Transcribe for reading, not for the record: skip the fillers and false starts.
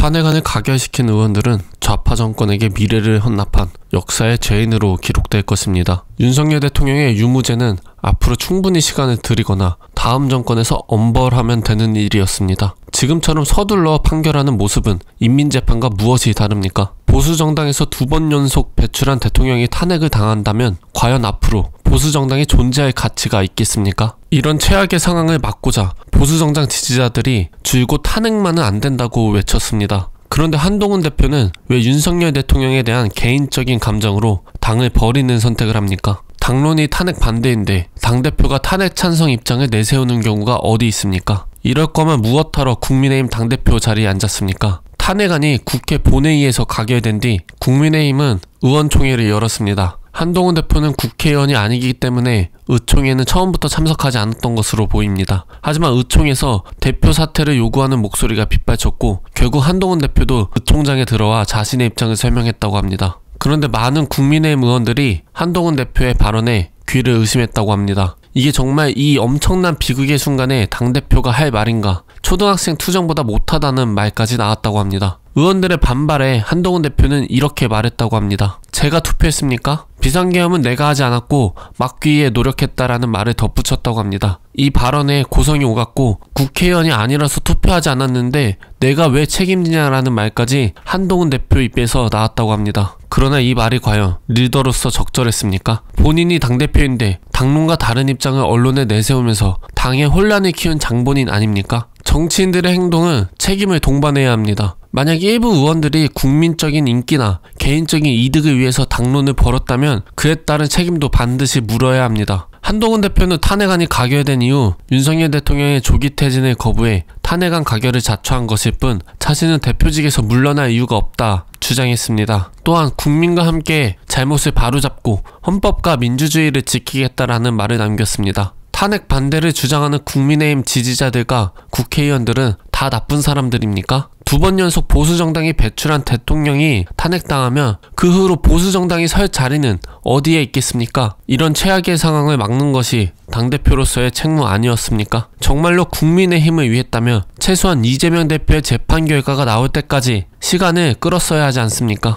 탄핵안을 가결시킨 의원들은 좌파 정권에게 미래를 헌납한 역사의 죄인으로 기록될 것입니다. 윤석열 대통령의 유무죄는 앞으로 충분히 시간을 들이거나 다음 정권에서 엄벌하면 되는 일이었습니다. 지금처럼 서둘러 판결하는 모습은 인민재판과 무엇이 다릅니까? 보수정당에서 2번 연속 배출한 대통령이 탄핵을 당한다면 과연 앞으로 보수정당이 존재할 가치가 있겠습니까? 이런 최악의 상황을 막고자 보수정당 지지자들이 줄곧 탄핵만은 안 된다고 외쳤습니다. 그런데 한동훈 대표는 왜 윤석열 대통령에 대한 개인적인 감정으로 당을 버리는 선택을 합니까? 당론이 탄핵 반대인데 당대표가 탄핵 찬성 입장을 내세우는 경우가 어디 있습니까? 이럴 거면 무엇하러 국민의힘 당대표 자리에 앉았습니까? 탄핵안이 국회 본회의에서 가결된 뒤 국민의힘은 의원총회를 열었습니다. 한동훈 대표는 국회의원이 아니기 때문에 의총에는 처음부터 참석하지 않았던 것으로 보입니다. 하지만 의총에서 대표 사퇴를 요구하는 목소리가 빗발쳤고 결국 한동훈 대표도 의총장에 들어와 자신의 입장을 설명했다고 합니다. 그런데 많은 국민의힘 의원들이 한동훈 대표의 발언에 귀를 의심했다고 합니다. 이게 정말 이 엄청난 비극의 순간에 당대표가 할 말인가? 초등학생 투정보다 못하다는 말까지 나왔다고 합니다. 의원들의 반발에 한동훈 대표는 이렇게 말했다고 합니다. 제가 투표했습니까? 비상계엄은 내가 하지 않았고 막기 위해 노력했다라는 말을 덧붙였다고 합니다. 이 발언에 고성이 오갔고 국회의원이 아니라서 투표하지 않았는데 내가 왜 책임지냐라는 말까지 한동훈 대표 입에서 나왔다고 합니다. 그러나 이 말이 과연 리더로서 적절했습니까? 본인이 당대표인데 당론과 다른 입장을 언론에 내세우면서 당의 혼란을 키운 장본인 아닙니까? 정치인들의 행동은 책임을 동반해야 합니다. 만약 일부 의원들이 국민적인 인기나 개인적인 이득을 위해서 당론을 벌였다면 그에 따른 책임도 반드시 물어야 합니다. 한동훈 대표는 탄핵안이 가결된 이후 윤석열 대통령의 조기 퇴진을 거부해 탄핵안 가결을 자초한 것일 뿐 자신은 대표직에서 물러날 이유가 없다 주장했습니다. 또한 국민과 함께 잘못을 바로잡고 헌법과 민주주의를 지키겠다라는 말을 남겼습니다. 탄핵 반대를 주장하는 국민의힘 지지자들과 국회의원들은 다 나쁜 사람들입니까? 2번 연속 보수정당이 배출한 대통령이 탄핵당하면 그 후로 보수정당이 설 자리는 어디에 있겠습니까? 이런 최악의 상황을 막는 것이 당대표로서의 책무 아니었습니까? 정말로 국민의힘을 위했다면 최소한 이재명 대표의 재판 결과가 나올 때까지 시간을 끌었어야 하지 않습니까?